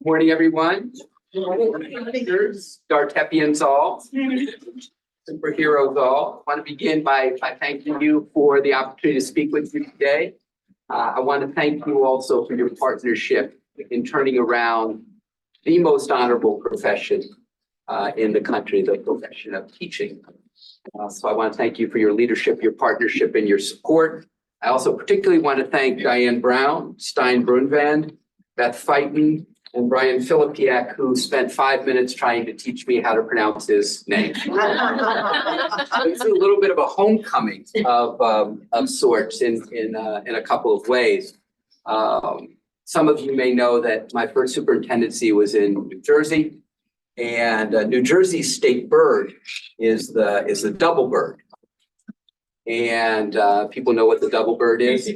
Morning, everyone. Dartepians all, superheroes all. I want to begin by thanking you for the opportunity to speak with you today. I want to thank you also for your partnership in turning around the most honorable profession in the country, the profession of teaching. So I want to thank you for your leadership, your partnership, and your support. I also particularly want to thank Diane Brown, Stein Brunvand, Beth Fighton, and Brian Filipiak, who spent 5 minutes trying to teach me how to pronounce his name. It's a little bit of a homecoming of sorts in a couple of ways. Some of you may know that my first superintendency was in New Jersey, and New Jersey's state bird is the double bird. And people know what the double bird is.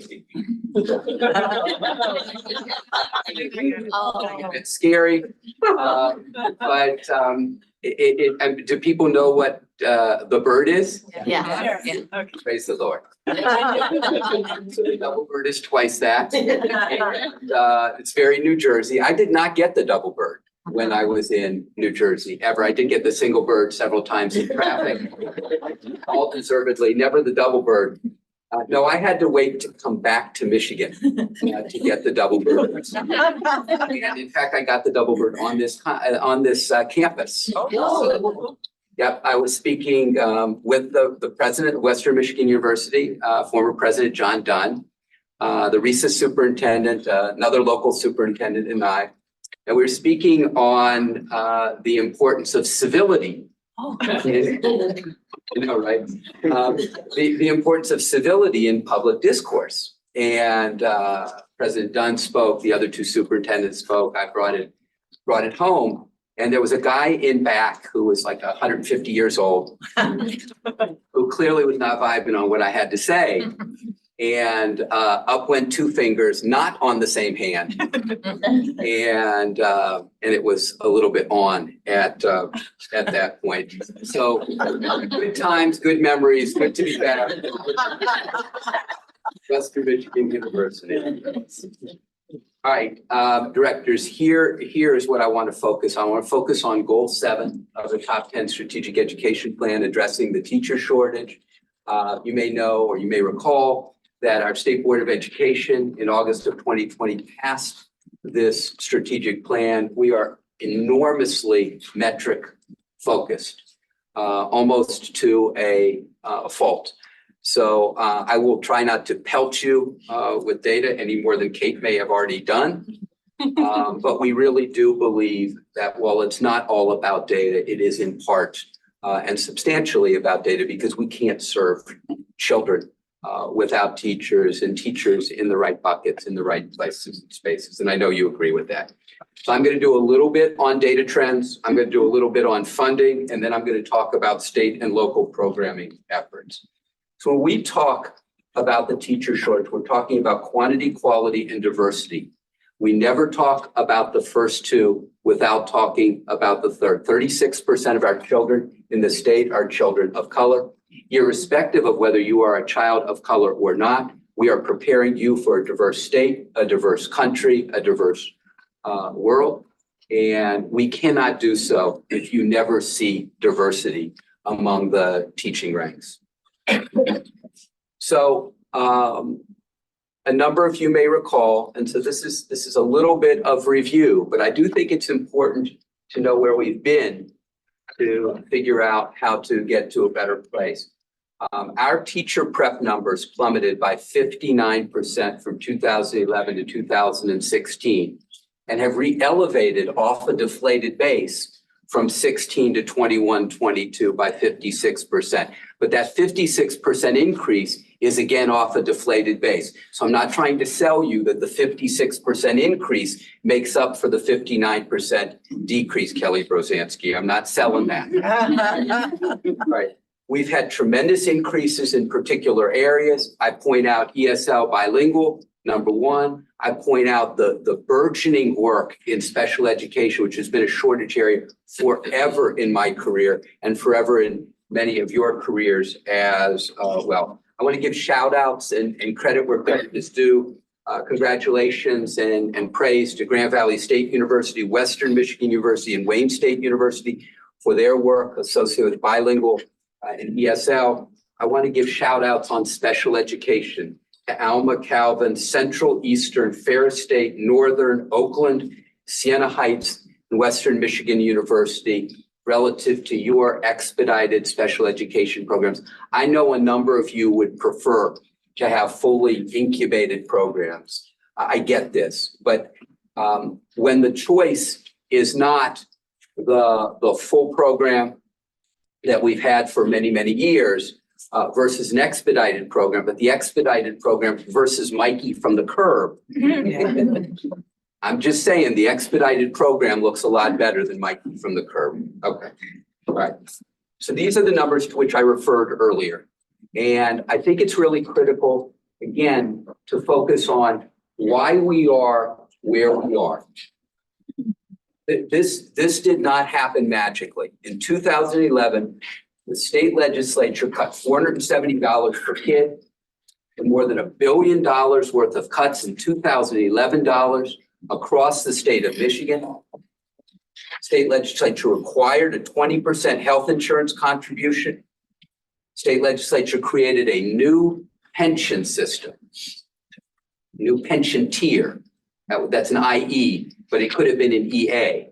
It's scary, but do people know what the bird is? Yeah. Okay. Praise the Lord. So the double bird is twice that. And, it's very New Jersey. I did not get the double bird when I was in New Jersey ever. I did get the single bird several times in traffic, all deservedly, never the double bird. No, I had to wait to come back to Michigan to get the double bird. And in fact, I got the double bird on this campus. Oh. Yep, I was speaking with the president of Western Michigan University, former President John Dunn, the recent superintendent, another local superintendent, and I. And we were speaking on the importance of civility. You know, right? The importance of civility in public discourse. And President Dunn spoke, the other two superintendents spoke, I brought it home. And there was a guy in back who was like 150 years old, who clearly was not vibing on what I had to say. And up went two fingers, not on the same hand. And it was a little bit on at that point. So good times, good memories, good to be back. Western Michigan University. All right, directors, here is what I want to focus on. I want to focus on goal 7 of the top 10 strategic education plan, addressing the teacher shortage. You may know, or you may recall, that our State Board of Education in August of 2020 passed this strategic plan. We are enormously metric focused, almost to a fault. So I will try not to pelt you with data any more than Kate may have already done. But we really do believe that while it's not all about data, it is in part and substantially about data, because we can't serve children without teachers, and teachers in the right buckets, in the right places and spaces. And I know you agree with that. So I'm going to do a little bit on data trends. I'm going to do a little bit on funding, and then I'm going to talk about state and local programming efforts. So when we talk about the teacher shortage, we're talking about quantity, quality, and diversity. We never talk about the first two without talking about the third. 36% of our children in the state are children of color. Irrespective of whether you are a child of color or not, we are preparing you for a diverse state, a diverse country, a diverse world. And we cannot do so if you never see diversity among the teaching ranks. So a number of you may recall, and so this is a little bit of review, but I do think it's important to know where we've been to figure out how to get to a better place. Our teacher prep numbers plummeted by 59% from 2011 to 2016 and have re-elevated off a deflated base from 16 to 21, 22 by 56%. But that 56% increase is again off a deflated base. So I'm not trying to sell you that the 56% increase makes up for the 59% decrease, Kelly Brozanski. I'm not selling that. Right. We've had tremendous increases in particular areas. I point out ESL bilingual, number one. I point out the burgeoning work in special education, which has been a shortage area forever in my career and forever in many of your careers as well. I want to give shout outs and credit where credit is due Congratulations and praise to Grand Valley State University, Western Michigan University, and Wayne State University for their work associated with bilingual and ESL. I want to give shout outs on special education to Alma, Calvin, Central, Eastern, Ferris State, Northern, Oakland, Siena Heights, and Western Michigan University relative to your expedited special education programs. I know a number of you would prefer to have fully incubated programs. I get this, but when the choice is not the full program that we've had for many, many years versus an expedited program, but the expedited program versus Mikey from the curb. I'm just saying the expedited program looks a lot better than Mikey from the curb. Okay, all right. So these are the numbers to which I referred earlier. And I think it's really critical, again, to focus on why we are where we are. This did not happen magically. In 2011, the state legislature cut $470 per kid and more than $1 billion worth of cuts in 2011 dollars across the state of Michigan. State legislature required a 20% health insurance contribution. State legislature created a new pension system, new pension tier. That's an IE, but it could have been an EA.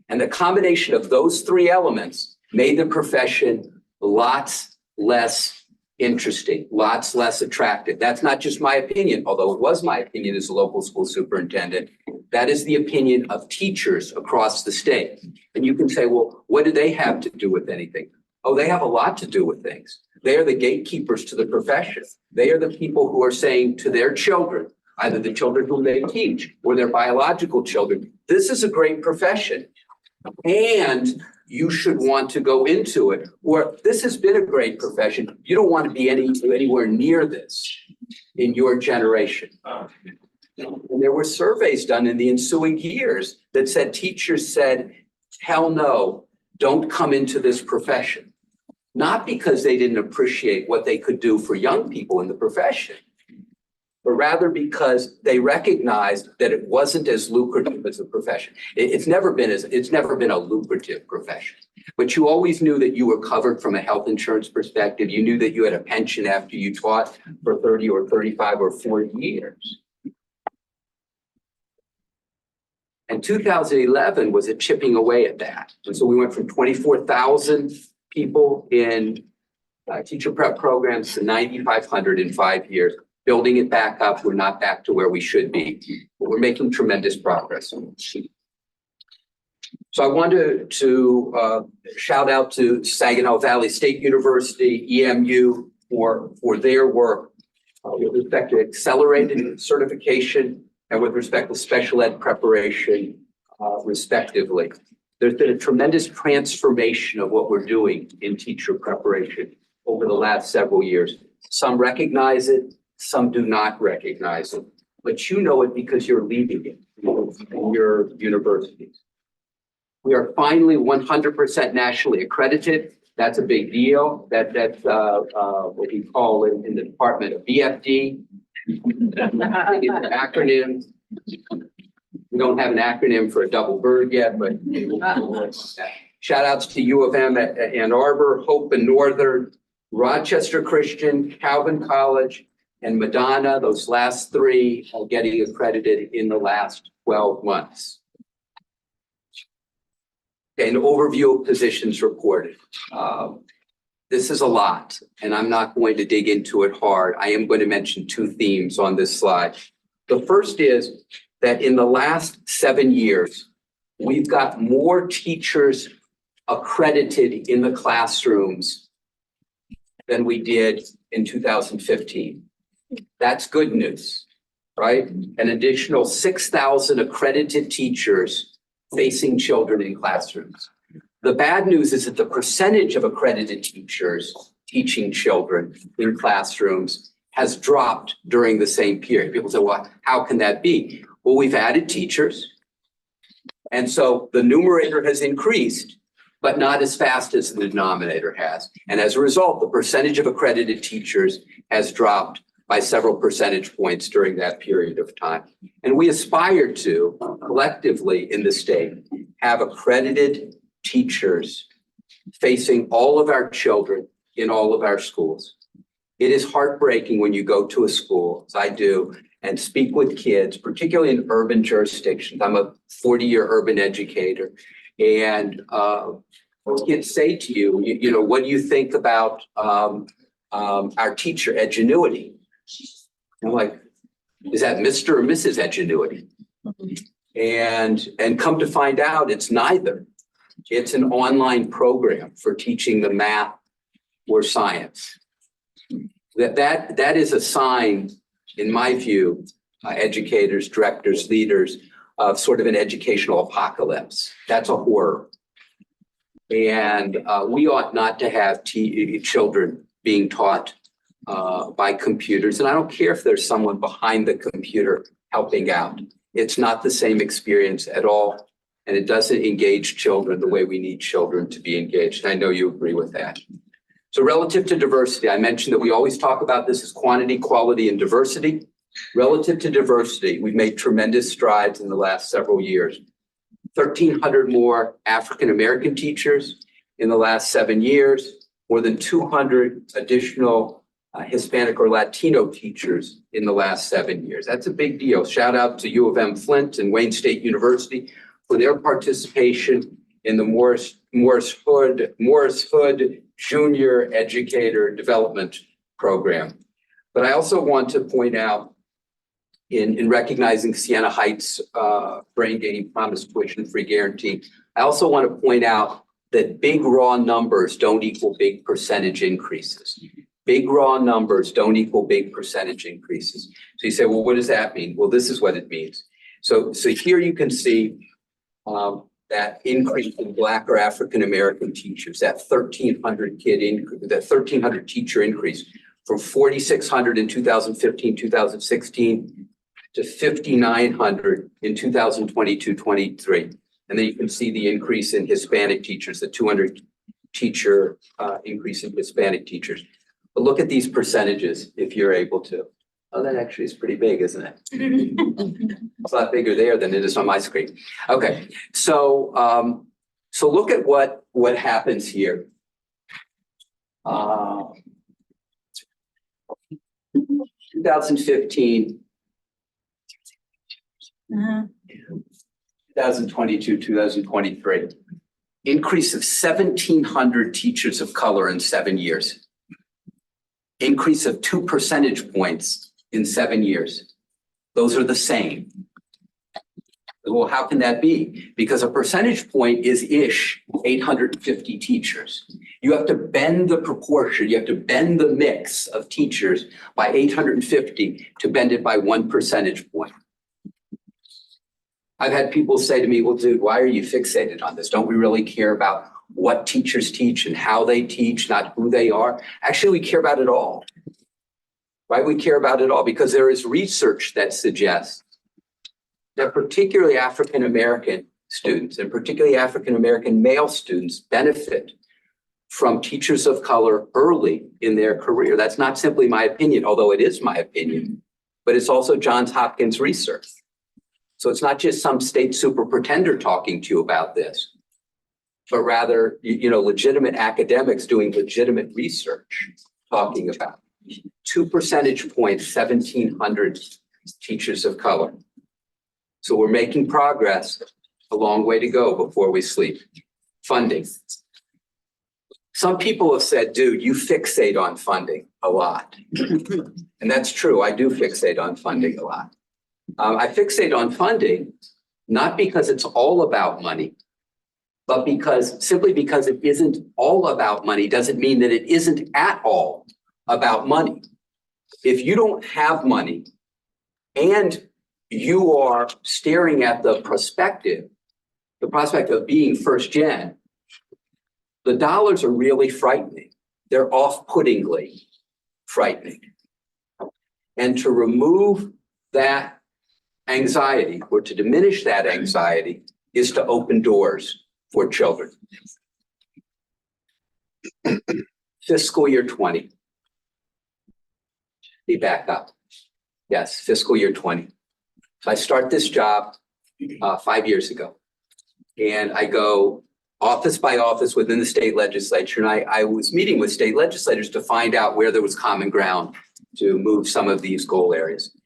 And the combination of those three elements made the profession lots less interesting, lots less attractive. That's not just my opinion, although it was my opinion as a local school superintendent. That is the opinion of teachers across the state. And you can say, well, what do they have to do with anything? Oh, they have a lot to do with things. They are the gatekeepers to the profession. They are the people who are saying to their children, either the children whom they teach or their biological children, this is a great profession and you should want to go into it. Or this has been a great profession. You don't want to be anywhere near this in your generation. And there were surveys done in the ensuing years that said teachers said, hell no, don't come into this profession. Not because they didn't appreciate what they could do for young people in the profession, but rather because they recognized that it wasn't as lucrative as a profession. It's never been a lucrative profession, but you always knew that you were covered from a health insurance perspective. You knew that you had a pension after you taught for 30 or 35 or 40 years. And 2011 was a chipping away at that. And so we went from 24,000 people in teacher prep programs to 9,500 in 5 years. Building it back up, we're not back to where we should be, but we're making tremendous progress. So I wanted to shout out to Saginaw Valley State University, EMU, for their work with respect to accelerated certification and with respect to special ed preparation, respectively. There's been a tremendous transformation of what we're doing in teacher preparation over the last several years. Some recognize it, some do not recognize it, but you know it because you're leading it in your universities. We are finally 100% nationally accredited. That's a big deal. That's what we call in the department a BFD. It's an acronym. We don't have an acronym for a double bird yet, but shout outs to U of M at Ann Arbor, Hope and Northern, Rochester Christian, Calvin College, and Madonna. Those last three are getting accredited in the last 12 months. Okay, an overview of positions reported. This is a lot, and I'm not going to dig into it hard. I am going to mention two themes on this slide. The first is that in the last 7 years, we've got more teachers accredited in the classrooms than we did in 2015. That's good news, right? An additional 6,000 accredited teachers facing children in classrooms. The bad news is that the percentage of accredited teachers teaching children in classrooms has dropped during the same period. People say, well, how can that be? Well, we've added teachers. And so the numerator has increased, but not as fast as the denominator has. And as a result, the percentage of accredited teachers has dropped by several percentage points during that period of time. And we aspire to collectively in the state have accredited teachers facing all of our children in all of our schools. It is heartbreaking when you go to a school, as I do, and speak with kids, particularly in urban jurisdictions. I'm a 40-year urban educator, and kids say to you, you know, what do you think about our teacher, Edgenuity? I'm like, is that Mr. or Mrs. Edgenuity? And come to find out, it's neither. It's an online program for teaching the math or science. That is a sign, in my view, educators, directors, leaders, of sort of an educational apocalypse. That's a horror. And we ought not to have children being taught by computers. And I don't care if there's someone behind the computer helping out. It's not the same experience at all. And it doesn't engage children the way we need children to be engaged. And I know you agree with that. So relative to diversity, I mentioned that we always talk about this as quantity, quality, and diversity. Relative to diversity, we've made tremendous strides in the last several years. 1,300 more African-American teachers in the last 7 years, more than 200 additional Hispanic or Latino teachers in the last 7 years. That's a big deal. Shout out to U of M Flint and Wayne State University for their participation in the Morris Hood Junior Educator Development Program. But I also want to point out in recognizing Siena Heights brain gain promise tuition-free guarantee, I also want to point out that big raw numbers don't equal big percentage increases. Big raw numbers don't equal big percentage increases. So you say, well, what does that mean? Well, this is what it means. So here you can see that increase in Black or African-American teachers, that 1,300 teacher increase from 4,600 in 2015, 2016 to 5,900 in 2022-23. And then you can see the increase in Hispanic teachers, the 200 teacher increase in Hispanic teachers. But look at these percentages if you're able to. Oh, that actually is pretty big, isn't it? It's a lot bigger there than it is on my screen. Okay, so so look at what happens here. 2015, 2022, 2023, increase of 1,700 teachers of color in 7 years. Increase of 2 percentage points in 7 years. Those are the same. Well, how can that be? Because a percentage point is 850 teachers. You have to bend the proportion, you have to bend the mix of teachers by 850 to bend it by 1 percentage point. I've had people say to me, well, dude, why are you fixated on this? Don't we really care about what teachers teach and how they teach, not who they are? Actually, we care about it all. Why we care about it all? Because there is research that suggests that particularly African-American students and particularly African-American male students benefit from teachers of color early in their career. That's not simply my opinion, although it is my opinion, but it's also Johns Hopkins research. So it's not just some state super pretender talking to you about this, but rather, legitimate academics doing legitimate research talking about 2 percentage points, 1,700 teachers of color. So we're making progress, a long way to go before we sleep. Funding. Some people have said, dude, you fixate on funding a lot. And that's true. I do fixate on funding a lot. I fixate on funding, not because it's all about money, but simply because it isn't all about money doesn't mean that it isn't at all about money. If you don't have money and you are staring at the prospect of being first gen, the dollars are really frightening. They're off-puttingly frightening. And to remove that anxiety or to diminish that anxiety is to open doors for children. Fiscal year 20. Be back up. Yes, fiscal year 20. So I start this job 5 years ago. And I go office by office within the state legislature. And I was meeting with state legislators to find out where there was common ground to move some of these goal areas.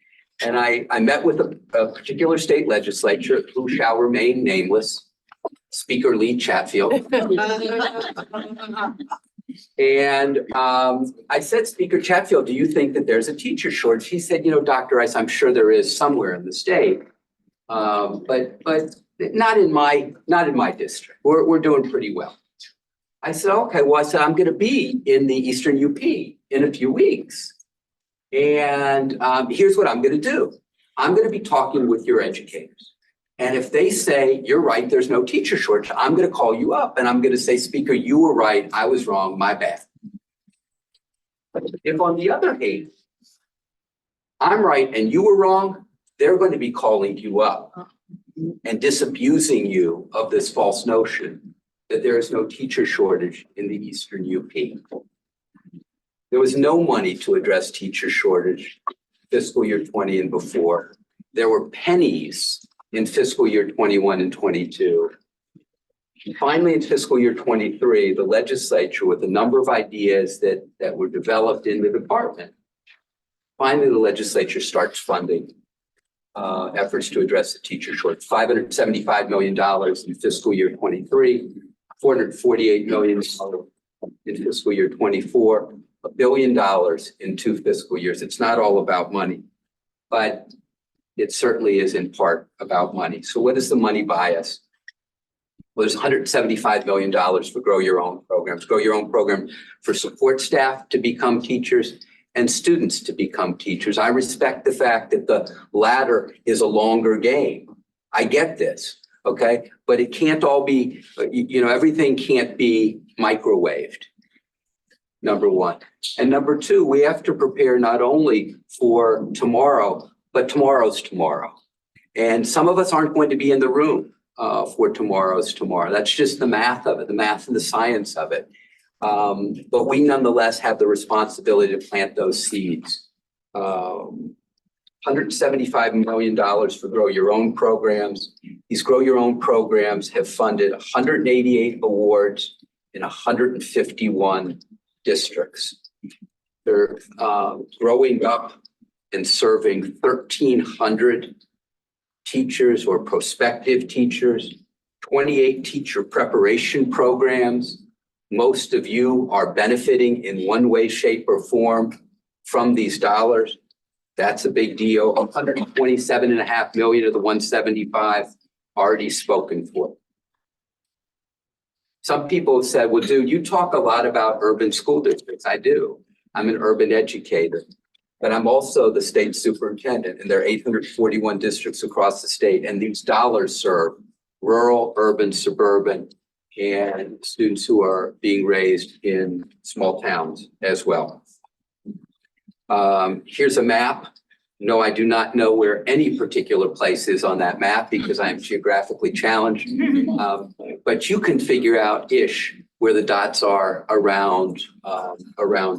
And I met with a particular state legislature who shall remain nameless, Speaker Lee Chatfield. And I said, Speaker Chatfield, do you think that there's a teacher shortage? He said, Dr. Rice, I'm sure there is somewhere in the state, but not in my district. We're doing pretty well. I said, okay, well, I said, I'm going to be in the Eastern UP in a few weeks. And here's what I'm going to do. I'm going to be talking with your educators. And if they say, you're right, there's no teacher shortage, I'm going to call you up and I'm going to say, Speaker, you were right. I was wrong. My bad. If on the other hand, I'm right and you were wrong, they're going to be calling you up and disabusing you of this false notion that there is no teacher shortage in the Eastern UP. There was no money to address teacher shortage fiscal year 20 and before. There were pennies in fiscal year 21 and 22. Finally, in fiscal year 23, the legislature, with a number of ideas that were developed in the department, finally the legislature starts funding efforts to address the teacher shortage. $575 million in fiscal year 23, $448 million in fiscal year 24, $1 billion in 2 fiscal years. It's not all about money, but it certainly is in part about money. So what does the money buy us? Well, there's $175 million for Grow Your Own programs. Grow Your Own program for support staff to become teachers and students to become teachers. I respect the fact that the latter is a longer game. I get this, okay? But it can't all be, everything can't be microwaved, number one. And number two, we have to prepare not only for tomorrow, but tomorrow's tomorrow. And some of us aren't going to be in the room for tomorrow's tomorrow. That's just the math of it, the math and the science of it. But we nonetheless have the responsibility to plant those seeds. $175 million for Grow Your Own programs. These Grow Your Own programs have funded 188 awards in 151 districts. They're growing up and serving 1,300 teachers or prospective teachers, 28 teacher preparation programs. Most of you are benefiting in one way, shape, or form from these dollars. That's a big deal. 127.5 million of the 175 already spoken for. Some people have said, well, dude, you talk a lot about urban school districts. I do. I'm an urban educator, but I'm also the state superintendent, and there are 841 districts across the state. And these dollars serve rural, urban, suburban, and students who are being raised in small towns as well. Here's a map. No, I do not know where any particular place is on that map because I'm geographically challenged. But you can figure out-ish where the dots are around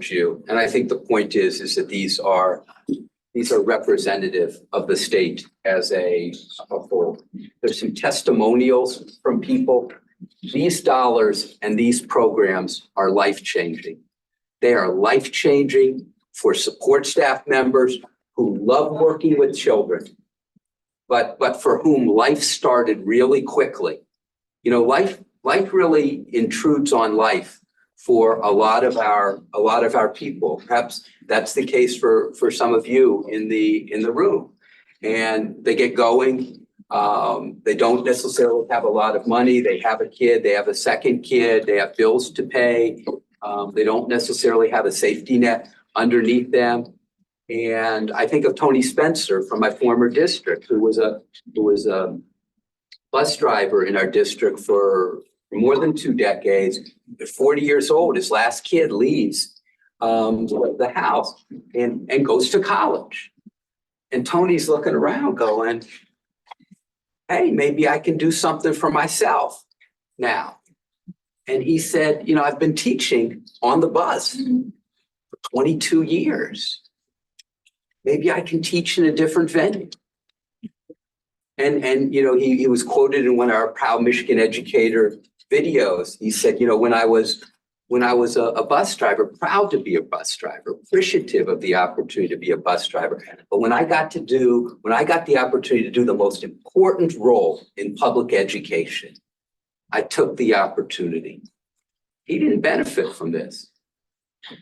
you. And I think the point is that these are representative of the state as a whole. There's some testimonials from people. These dollars and these programs are life-changing. They are life-changing for support staff members who love working with children, but for whom life started really quickly. Life really intrudes on life for a lot of our people. Perhaps that's the case for some of you in the room. And they get going. They don't necessarily have a lot of money. They have a kid, they have a second kid, they have bills to pay. They don't necessarily have a safety net underneath them. And I think of Tony Spencer from my former district, who was a bus driver in our district for more than 2 decades. At 40 years old, his last kid leaves the house and goes to college. And Tony's looking around going, hey, maybe I can do something for myself now. And he said, I've been teaching on the bus for 22 years. maybe I can teach in a different venue. And you know, he was quoted in one of our Proud Michigan Educator videos. He said, you know, when I was a bus driver, proud to be a bus driver, appreciative of the opportunity to be a bus driver. But when I got the opportunity to do the most important role in public education, I took the opportunity. He didn't benefit from this.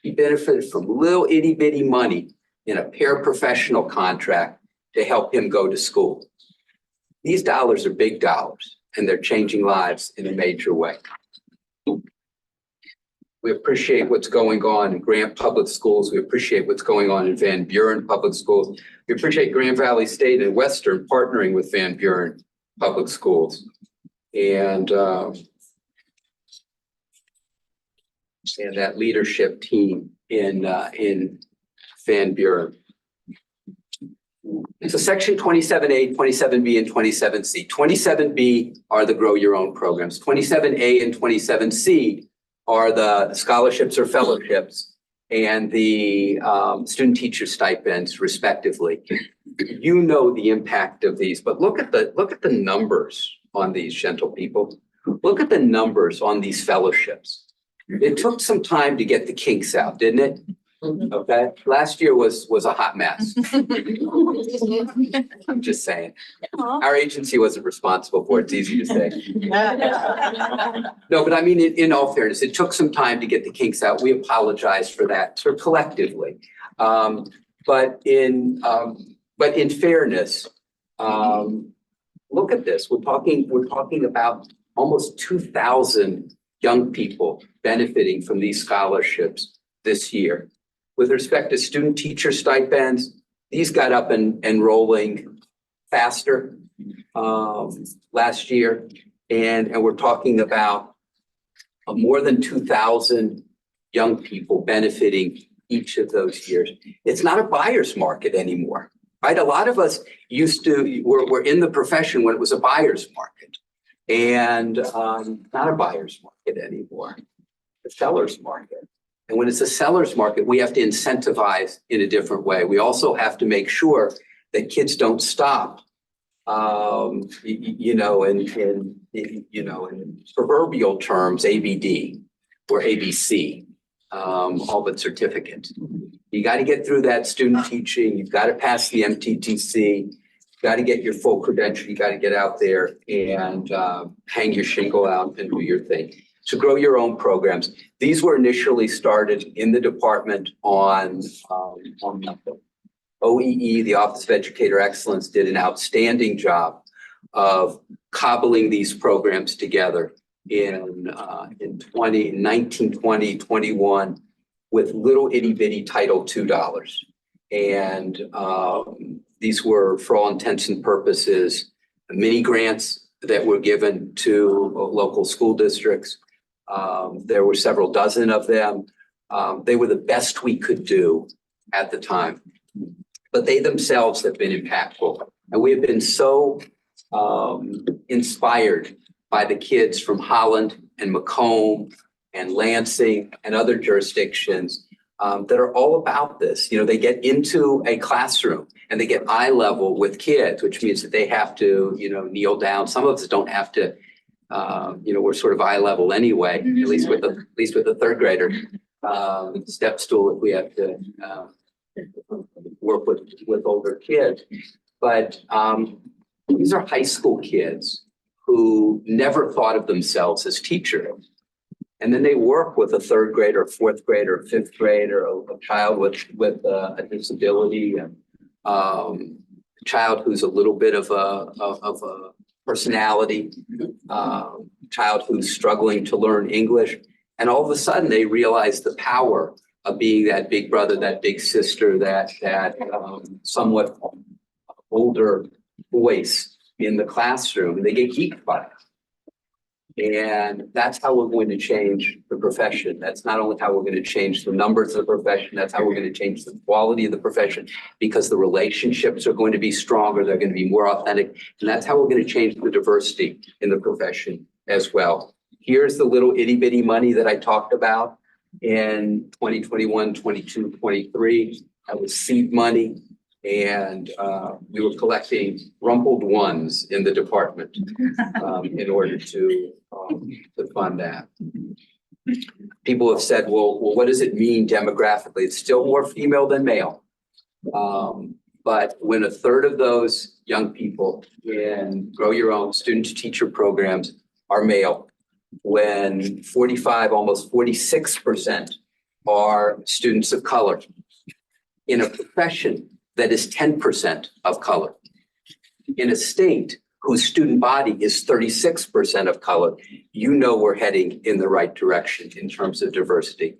He benefited from little itty bitty money in a paraprofessional contract to help him go to school. These dollars are big dollars, and they're changing lives in a major way. We appreciate what's going on in Grant Public Schools. We appreciate what's going on in Van Buren Public Schools. We appreciate Grand Valley State and Western partnering with Van Buren Public Schools. And that leadership team in Van Buren. So section 27A, 27B, and 27C. 27B are the grow your own programs. 27A and 27C are the scholarships or fellowships and the student teacher stipends, respectively. You know the impact of these, but look at the numbers on these, gentle people. Look at the numbers on these fellowships. It took some time to get the kinks out, didn't it? Okay, last year was a hot mess. I'm just saying. Our agency wasn't responsible for it. It's easy to say. No, but I mean, in all fairness, it took some time to get the kinks out. We apologize for that, sort of collectively. But in fairness, look at this. We're talking about almost 2,000 young people benefiting from these scholarships this year. With respect to student teacher stipends, these got up and rolling faster last year. And we're talking about more than 2,000 young people benefiting each of those years. It's not a buyer's market anymore, right? A lot of us were in the profession when it was a buyer's market, and not a buyer's market anymore, a seller's market. And when it's a seller's market, we have to incentivize in a different way. We also have to make sure that kids don't stop, in proverbial terms, ABD or ABC, all but certificate. You got to get through that student teaching. You've got to pass the MTTC. You've got to get your full credential. You got to get out there and hang your shingle out and do your thing. So grow your own programs. These were initially started in the department on OEE, the Office of Educator Excellence, did an outstanding job of cobbling these programs together in 19, 20, 21 with little itty bitty Title II dollars. And these were, for all intents and purposes, mini grants that were given to local school districts. There were several dozen of them. They were the best we could do at the time, but they themselves have been impactful. And we have been so inspired by the kids from Holland and Macomb and Lansing and other jurisdictions that are all about this. You know, they get into a classroom and they get eye level with kids, which means that they have to, kneel down. Some of us don't have to. We're sort of eye level anyway, at least with the third grader. Step stool if we have to work with older kids. But these are high school kids who never thought of themselves as teachers. And then they work with a third grader, fourth grader, fifth grader, a child with a disability, a child who's a little bit of a personality, child who's struggling to learn English. And all of a sudden they realize the power of being that big brother, that big sister, that somewhat older voice in the classroom. And they get geeked by it. And that's how we're going to change the profession. That's not only how we're going to change the numbers of the profession, that's how we're going to change the quality of the profession, because the relationships are going to be stronger, they're going to be more authentic, and that's how we're going to change the diversity in the profession as well. Here's the little itty bitty money that I talked about in 2021, 22, 23. That was seed money. And we were collecting rumpled ones in the department in order to fund that. People have said, well, what does it mean demographically? It's still more female than male. But when a third of those young people in Grow Your Own student to teacher programs are male, when 45, almost 46% are students of color in a profession that is 10% of color, in a state whose student body is 36% of color, you know we're heading in the right direction in terms of diversity.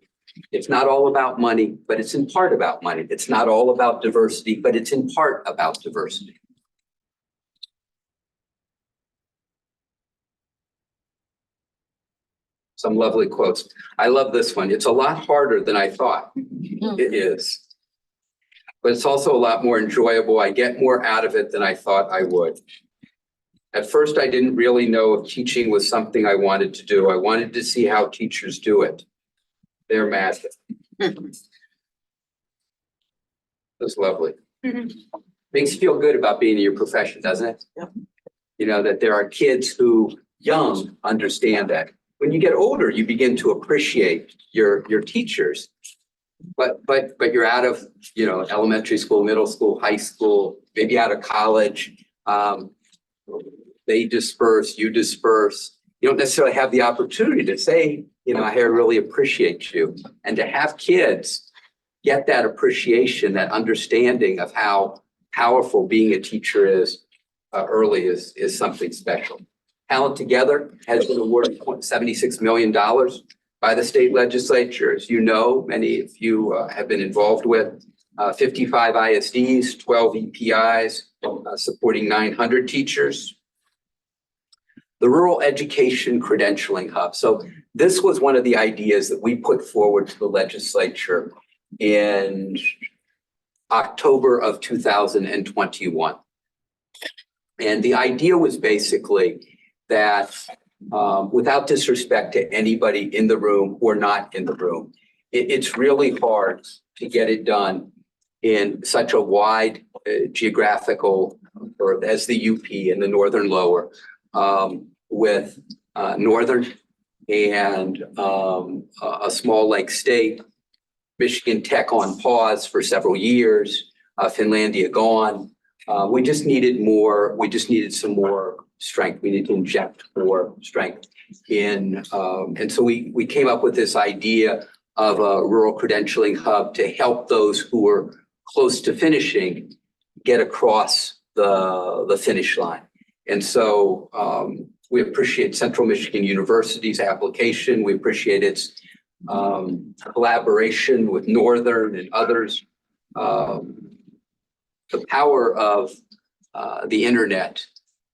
It's not all about money, but it's in part about money. It's not all about diversity, but it's in part about diversity. Some lovely quotes. I love this one. It's a lot harder than I thought. It is. But it's also a lot more enjoyable. I get more out of it than I thought I would. At first, I didn't really know if teaching was something I wanted to do. I wanted to see how teachers do it. They're magic. That's lovely. Makes you feel good about being in your profession, doesn't it? Yep. You know, that there are kids who young understand that. When you get older, you begin to appreciate your teachers. But you're out of, you know, elementary school, middle school, high school, maybe out of college. They disperse, you disperse. You don't necessarily have the opportunity to say, you know, I really appreciate you. And to have kids get that appreciation, that understanding of how powerful being a teacher is early is something special. Talent Together has been awarded $76 million by the state legislature. As you know, many of you have been involved with 55 ISDs, 12 EPIs, supporting 900 teachers. The Rural Education Credentialing Hub. So this was one of the ideas that we put forward to the legislature in October of 2021. And the idea was basically that without disrespect to anybody in the room or not in the room, it's really hard to get it done in such a wide geographical, or as the UP in the Northern Lower, with Northern and a small lake state, Michigan Tech on pause for several years, Finlandia gone. We just needed more, we just needed some more strength. We need to inject more strength in, and so we came up with this idea of a rural credentialing hub to help those who are close to finishing get across the finish line. And so we appreciate Central Michigan University's application. We appreciate its collaboration with Northern and others. The power of the internet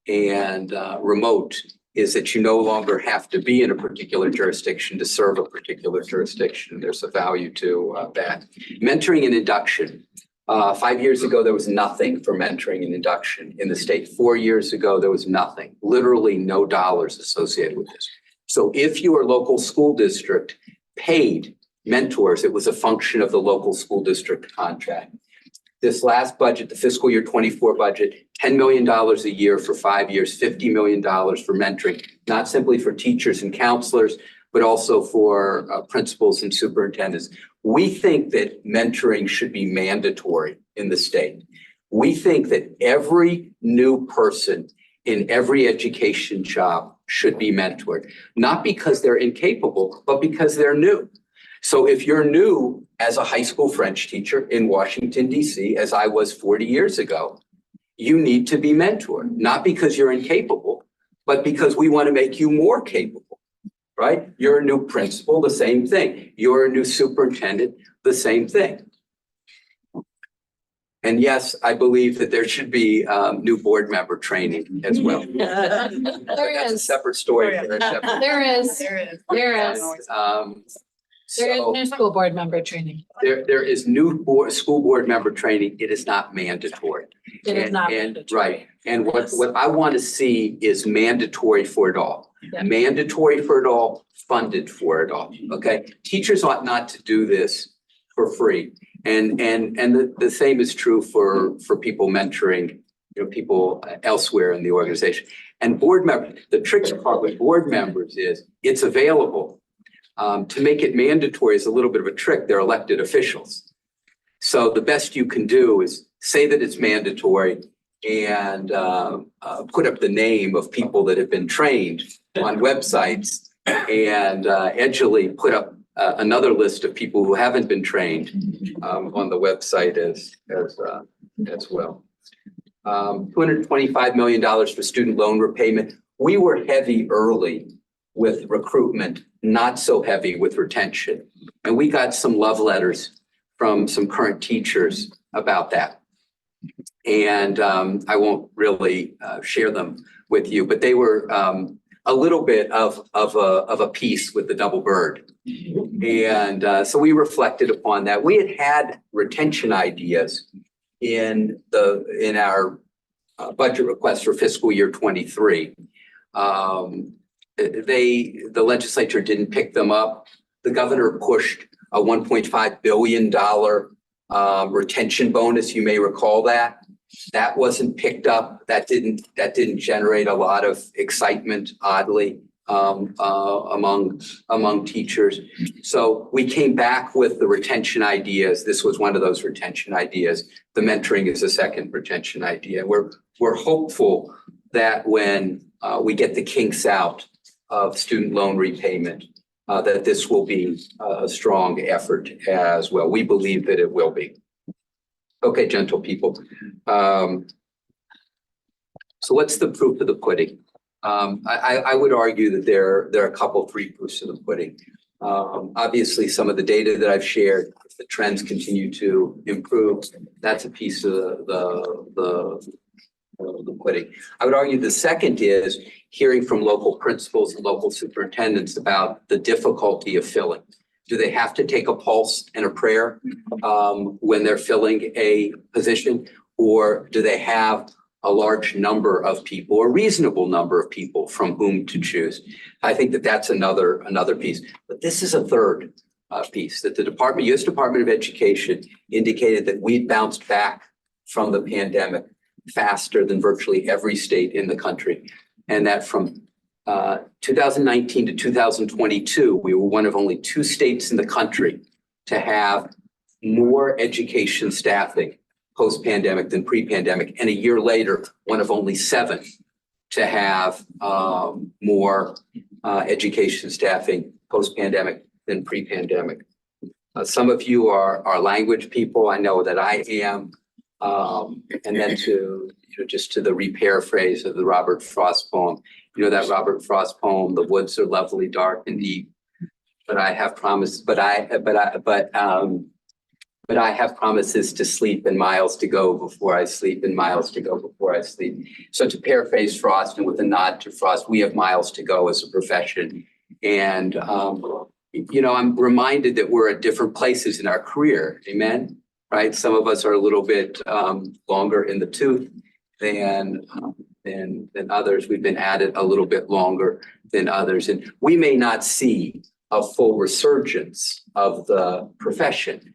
and remote is that you no longer have to be in a particular jurisdiction to serve a particular jurisdiction. There's a value to that. Mentoring and induction. 5 years ago, there was nothing for mentoring and induction in the state. 4 years ago, there was nothing, literally no dollars associated with this. So if your local school district paid mentors, it was a function of the local school district contract. This last budget, the fiscal year 24 budget, $10 million a year for 5 years, $50 million for mentoring, not simply for teachers and counselors, but also for principals and superintendents. We think that mentoring should be mandatory in the state. We think that every new person in every education job should be mentored, not because they're incapable, but because they're new. So if you're new as a high school French teacher in Washington, D.C., as I was 40 years ago, you need to be mentored, not because you're incapable, but because we want to make you more capable, right? You're a new principal, the same thing. You're a new superintendent, the same thing. And yes, I believe that there should be new board member training as well. That's a separate story. There is. There is new school board member training. There is new school board member training. It is not mandatory. It is not mandatory. Right. And what I want to see is mandatory for it all. Yeah. Mandatory for it all, funded for it all. Okay. Teachers ought not to do this for free. And the same is true for people mentoring, people elsewhere in the organization. And board members, the tricky part with board members is it's available. To make it mandatory is a little bit of a trick. They're elected officials. So the best you can do is say that it's mandatory and put up the name of people that have been trained on websites and edgily put up another list of people who haven't been trained on the website as well. $225 million for student loan repayment. We were heavy early with recruitment, not so heavy with retention. And we got some love letters from some current teachers about that. And I won't really share them with you, but they were a little bit of a piece with the double bird. And so we reflected upon that. We had retention ideas in our budget request for fiscal year 23. The legislature didn't pick them up. The governor pushed a $1.5 billion retention bonus. You may recall that. That wasn't picked up. That didn't generate a lot of excitement, oddly, among teachers. So we came back with the retention ideas. This was one of those retention ideas. The mentoring is a second retention idea. We're hopeful that when we get the kinks out of student loan repayment, that this will be a strong effort as well. We believe that it will be. Okay, gentle people. So what's the proof of the pudding? I would argue that there are a couple, three proofs of the pudding. Obviously, some of the data that I've shared, if the trends continue to improve, that's a piece of the pudding. I would argue the second is hearing from local principals and local superintendents about the difficulty of filling. Do they have to take a pulse and a prayer when they're filling a position, or do they have a large number of people, a reasonable number of people from whom to choose? I think that that's another piece. But this is a third piece that the U.S. Department of Education indicated that we'd bounced back from the pandemic faster than virtually every state in the country, and that from 2019 to 2022, we were one of only 2 states in the country to have more education staffing post-pandemic than pre-pandemic. And a year later, one of only 7 to have more education staffing post-pandemic than pre-pandemic. Some of you are language people. I know that I am. And then just to the re-paraphrase of the Robert Frost poem, that Robert Frost poem, the woods are lovely, dark and deep, but I have promised, but I have promises to sleep and miles to go before I sleep and miles to go before I sleep. So to paraphrase Frost and with a nod to Frost, we have miles to go as a profession. And, I'm reminded that we're at different places in our career. Amen. Right. Some of us are a little bit longer in the tooth than others. We've been at it a little bit longer than others. And we may not see a full resurgence of the profession,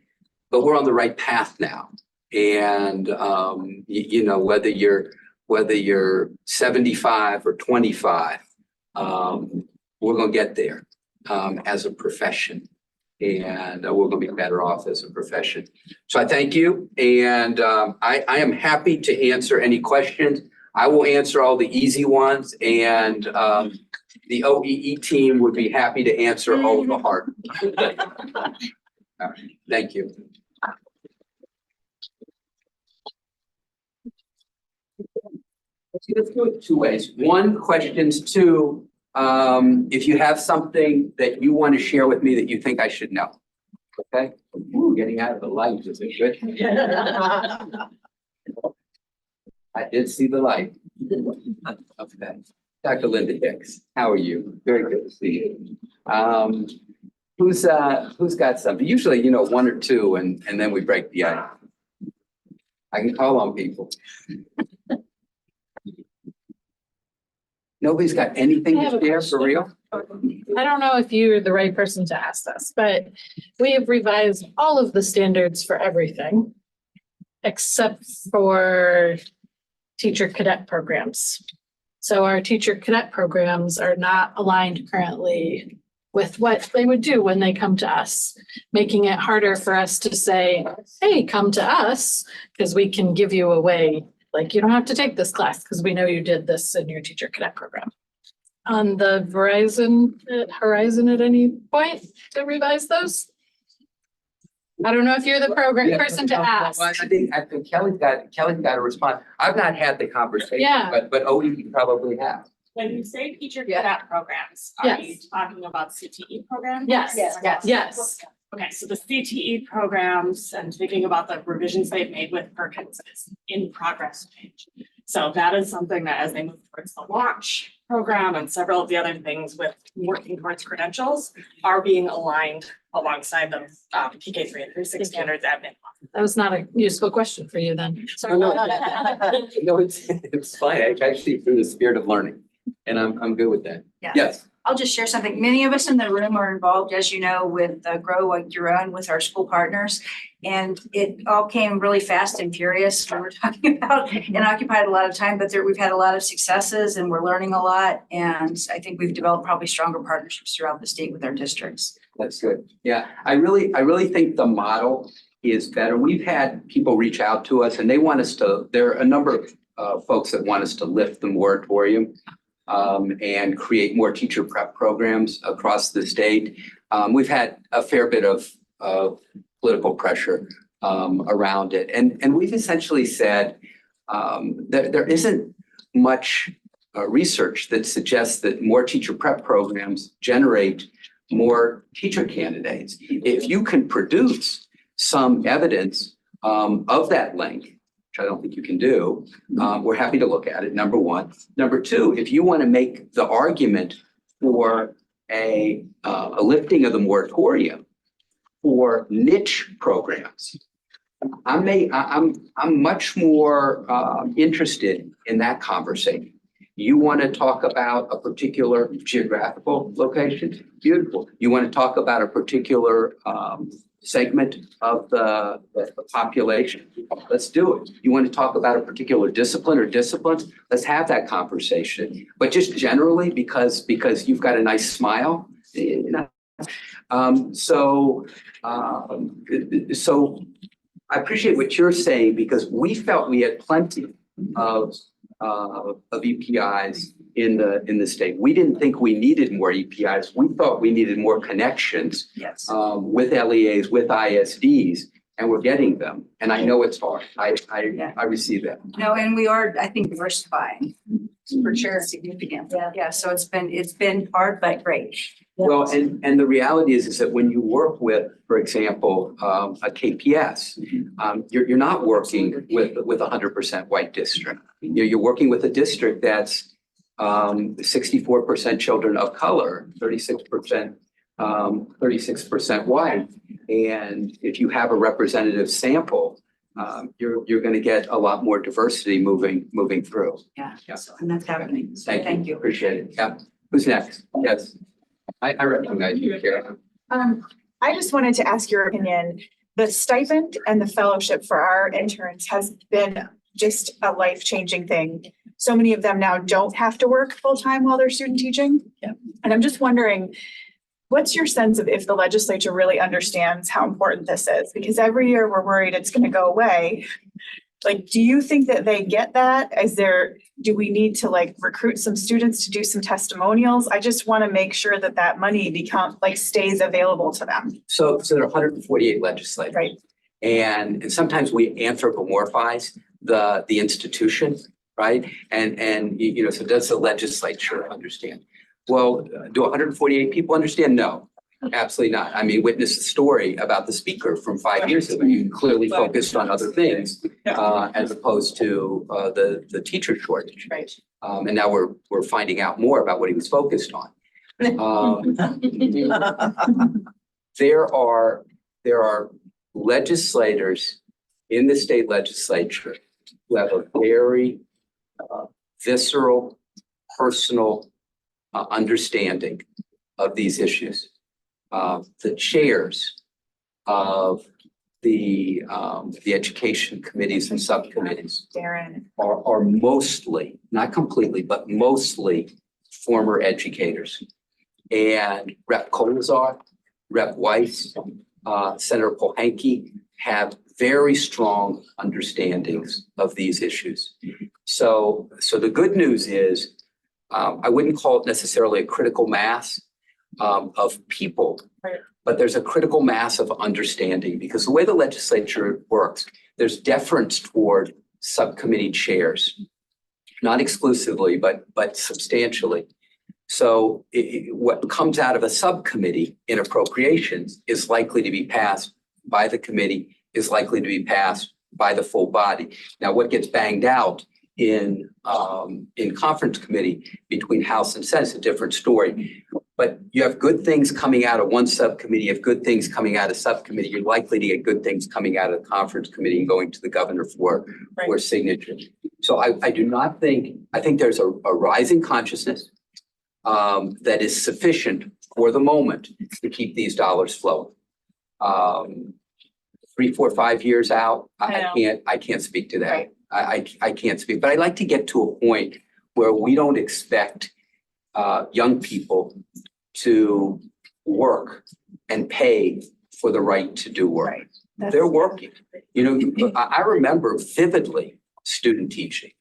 but we're on the right path now. And, whether you're 75 or 25, we're going to get there as a profession. And we're going to be better off as a profession. So I thank you. And I am happy to answer any questions. I will answer all the easy ones. And the OEE team would be happy to answer all of the hard ones. All right. Thank you. Let's do it 2 ways. 1, questions. 2, if you have something that you want to share with me that you think I should know. Okay. Ooh, getting out of the light. Is it good? I did see the light. Okay. Dr. Linda Hicks, how are you? Very good to see you. Who's got something? Usually, 1 or 2, and then we break the ice. I can call on people. Nobody's got anything to share for real? I don't know if you're the right person to ask this, but we have revised all of the standards for everything except for teacher cadet programs. So our teacher cadet programs are not aligned currently with what they would do when they come to us, making it harder for us to say, hey, come to us, because we can give you away. Like, you don't have to take this class because we know you did this in your teacher cadet program. On the horizon at any point to revise those? I don't know if you're the person to ask. Well, I think Kelly's got a response. I've not had the conversation, Yeah. but Odie probably have. When you say teacher cadet programs, are you talking about CTE programs? Yes, yes. Okay, so the CTE programs and thinking about the revisions they've made with Perkins is in progress change. So that is something that as they move towards the launch program and several of the other things with working towards credentials are being aligned alongside the PK3 and 3.6 standards at minimum. That was not a useful question for you then. Sorry. No, it's fine. I actually through the spirit of learning, and I'm good with that. Yeah. Yes. I'll just share something. Many of us in the room are involved, as you know, with Grow Like Your Own with our school partners. And it all came really fast and furious when we're talking about and occupied a lot of time, but we've had a lot of successes and we're learning a lot. And I think we've developed probably stronger partnerships throughout the state with our districts. That's good. Yeah, I really think the model is better. We've had people reach out to us and they want us to, there are a number of folks that want us to lift the moratorium and create more teacher prep programs across the state. We've had a fair bit of political pressure around it. And we've essentially said that there isn't much research that suggests that more teacher prep programs generate more teacher candidates. If you can produce some evidence of that link, which I don't think you can do, we're happy to look at it, number one. Number two, if you want to make the argument for a lifting of the moratorium for niche programs, I'm much more interested in that conversation. You want to talk about a particular geographical location? Beautiful. You want to talk about a particular segment of the population? Let's do it. You want to talk about a particular discipline or disciplines? Let's have that conversation. But just generally, because you've got a nice smile, you know. So I appreciate what you're saying because we felt we had plenty of EPIs in the state. We didn't think we needed more EPIs. We thought we needed more connections Yes. with LEAs, with ISDs, and we're getting them. And I know it's hard. I receive that. No, and we are, I think, diversifying for sure significantly. Yeah. So it's been hard, but great. Well, and the reality is that when you work with, for example, a KPS, you're not working with 100% white district. You're working with a district that's 64% children of color, 36% white. And if you have a representative sample, you're going to get a lot more diversity moving through. Yeah. Yeah. So, and that's happening. So Thank you. Appreciate it. Yeah. Who's next? Yes. I recognize you, Kara. I just wanted to ask your opinion. The stipend and the fellowship for our interns has been just a life-changing thing. So many of them now don't have to work full-time while they're student teaching. Yeah. And I'm just wondering, what's your sense of if the legislature really understands how important this is? Because every year we're worried it's going to go away. Like, do you think that they get that? Do we need to recruit some students to do some testimonials? I just want to make sure that that money stays available to them. So there are 148 legislators. Right. And sometimes we anthropomorphize the institution, right? And you know, so does the legislature understand? Well, do 148 people understand? No, absolutely not. I mean, witness the story about the speaker from 5 years ago. You clearly focused on other things as opposed to the teacher shortage. Right. And now we're finding out more about what he was focused on. There are legislators in the state legislature who have a very visceral, personal understanding of these issues. The chairs of the education committees and subcommittees Darren. are mostly, not completely, but mostly former educators. And Rep. Colazar, Rep. Weiss, Senator Pohanke have very strong understandings of these issues. So the good news is, I wouldn't call it necessarily a critical mass of people, Right. but there's a critical mass of understanding, because the way the legislature works, there's deference toward subcommittee chairs, not exclusively, but substantially. So what comes out of a subcommittee in appropriations is likely to be passed by the committee, is likely to be passed by the full body. Now, what gets banged out in conference committee between House and Senate is a different story. But you have good things coming out of one subcommittee, you have good things coming out of subcommittee, you're likely to get good things coming out of the conference committee and going to the governor for signature. So I do not think, I think there's a rising consciousness that is sufficient for the moment to keep these dollars flowing. 3, 4, 5 years out, I can't speak to that. Right. I can't speak, but I'd like to get to a point where we don't expect young people to work and pay for the right to do work. Right. They're working. You know, I remember vividly student teaching.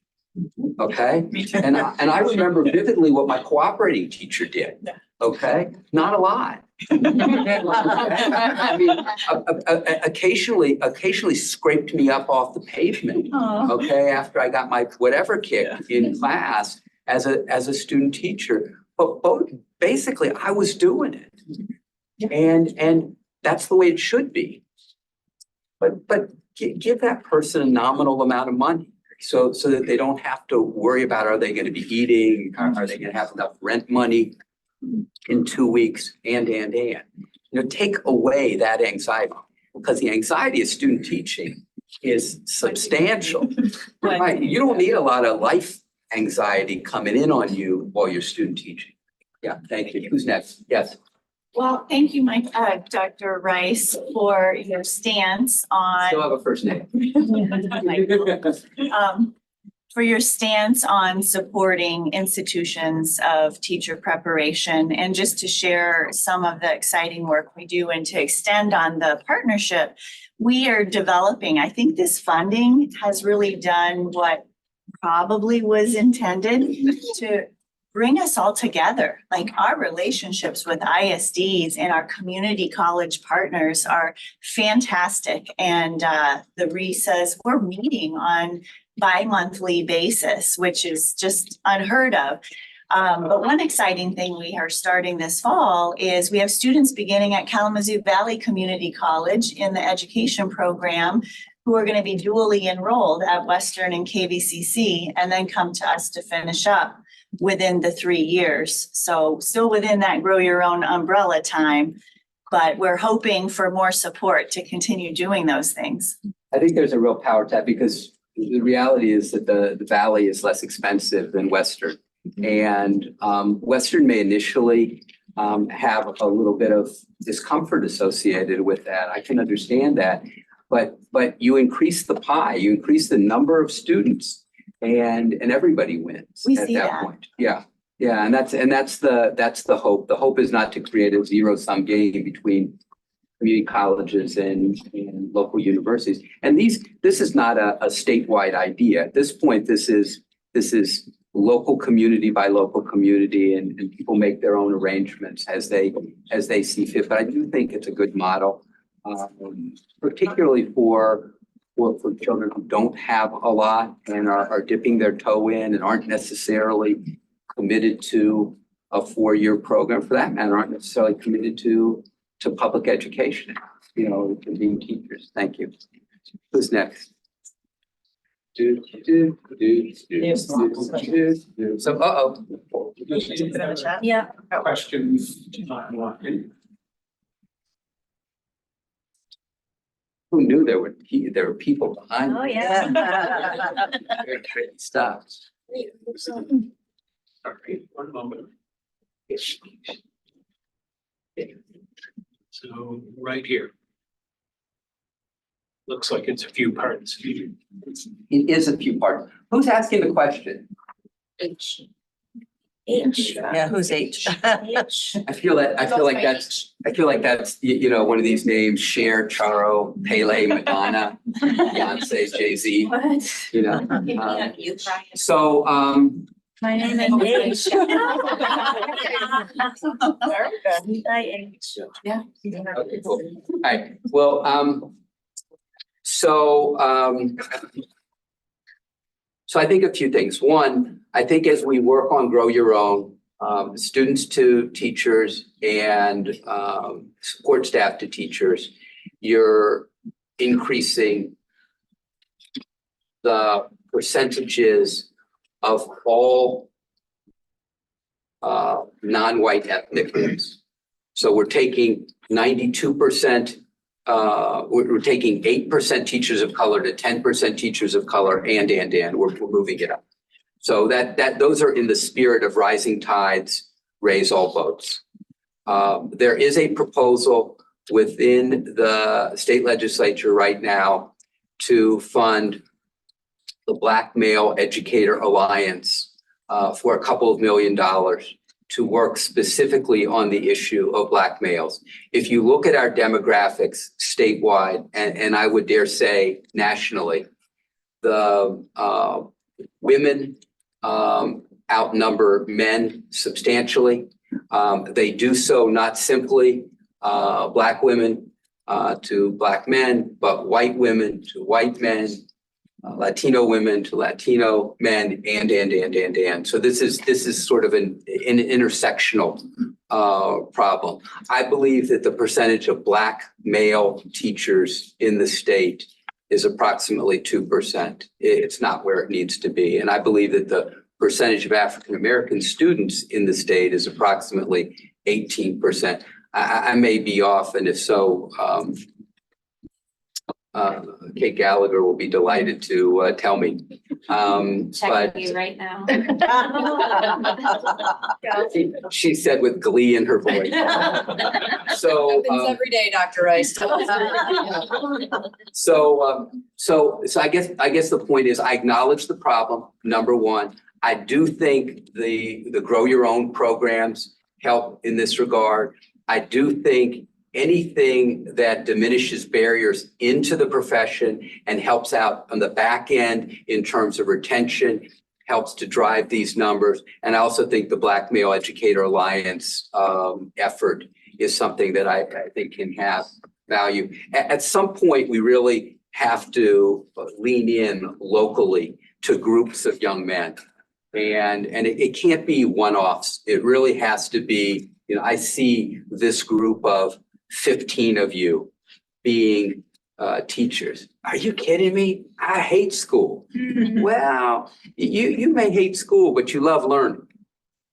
Okay. And I remember vividly what my cooperating teacher did. Yeah. Okay. Not a lot. I mean, occasionally scraped me up off the pavement. Okay. After I got my whatever kick in class as a student teacher, but basically I was doing it, and that's the way it should be. But give that person a nominal amount of money. So that they don't have to worry about, are they going to be eating? Are they going to have enough rent money in 2 weeks? And, you know, take away that anxiety, because the anxiety of student teaching is substantial. Right. You don't need a lot of life anxiety coming in on you while you're student teaching. Yeah, thank you. Who's next? Yes. Well, thank you, Dr. Rice, for your stance on. Still have a first name. For your stance on supporting institutions of teacher preparation, and just to share some of the exciting work we do and to extend on the partnership we are developing. I think this funding has really done what probably was intended to bring us all together. Like, our relationships with ISDs and our community college partners are fantastic. And the RE says we're meeting on bi-monthly basis, which is just unheard of. But one exciting thing we are starting this fall is we have students beginning at Kalamazoo Valley Community College in the education program who are going to be dually enrolled at Western and KVCC, and then come to us to finish up within the 3 years. So still within that grow your own umbrella time, but we're hoping for more support to continue doing those things. I think there's a real power to that, because the reality is that the Valley is less expensive than Western. And Western may initially have a little bit of discomfort associated with that. I can understand that, but you increase the pie, you increase the number of students, and everybody wins We at see that. point. Yeah, and that's the hope. The hope is not to create a zero-sum game between community colleges and local universities. And this is not a statewide idea. At this point, this is local community by local community, and people make their own arrangements as they see fit. But I do think it's a good model, particularly for children who don't have a lot and are dipping their toe in and aren't necessarily committed to a 4-year program, for that matter, aren't necessarily committed to public education, you know, to being teachers. Thank you. Who's next? So, Yeah. Questions. Who knew there were people behind? Oh, me? yeah. Very tricky stuff. Sorry, one moment. So right here. Looks like it's a few parts. It is a few parts. Who's asking the question? H. Yeah, who's H? I feel like that's, you know, one of these names, Cher, Charo, Pele, Madonna, Beyonce, Jay-Z, What? you know. So, My name is H. Very good. Yeah. okay, cool. All right, well, so I think a few things. One, I think as we work on Grow Your Own, students to teachers and support staff to teachers, you're increasing the percentages of all non-white ethnic groups. So we're taking 92%, we're taking 8% teachers of color to 10% teachers of color and we're moving it up. So those are in the spirit of rising tides, raise all boats. There is a proposal within the state legislature right now to fund the Black Male Educator Alliance for a couple of $1 million to work specifically on the issue of Black males. If you look at our demographics statewide, and I would dare say nationally, the women outnumber men substantially. They do so not simply Black women to Black men, but white women to white men, Latino women to Latino men, and. So this is sort of an intersectional problem. I believe that the percentage of Black male teachers in the state is approximately 2%. It's not where it needs to be. And I believe that the percentage of African-American students in the state is approximately 18%. I may be off, and if so, Kate Gallagher will be delighted to tell me. Checking you right now. She said with glee in her voice. So Happens every day, Dr. Rice. So I guess the point is I acknowledge the problem, number one. I do think the Grow Your Own programs help in this regard. I do think anything that diminishes barriers into the profession and helps out on the back end in terms of retention helps to drive these numbers. And I also think the Black Male Educator Alliance effort is something that I think can have value. At some point, we really have to lean in locally to groups of young men. And it can't be one-offs. It really has to be, you know, I see this group of 15 of you being teachers. Are you kidding me? I hate school. Well, you may hate school, but you love learning.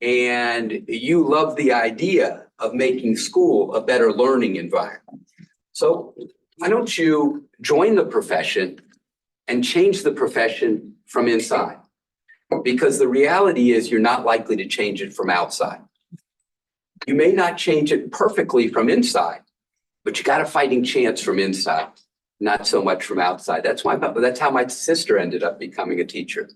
And you love the idea of making school a better learning environment. So why don't you join the profession and change the profession from inside? Because the reality is you're not likely to change it from outside. You may not change it perfectly from inside, but you got a fighting chance from inside, not so much from outside. That's how my sister ended up becoming a teacher.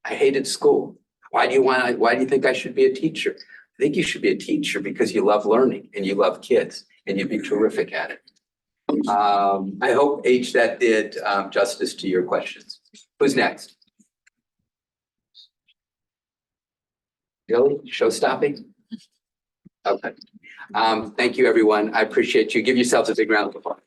I hated school. Why do you think I should be a teacher? I think you should be a teacher because you love learning and you love kids and you'd be terrific at it. I hope, H, that did justice to your questions. Who's next? Really? Show stopping? Okay. Thank you, everyone. I appreciate you. Give yourselves a big round of applause.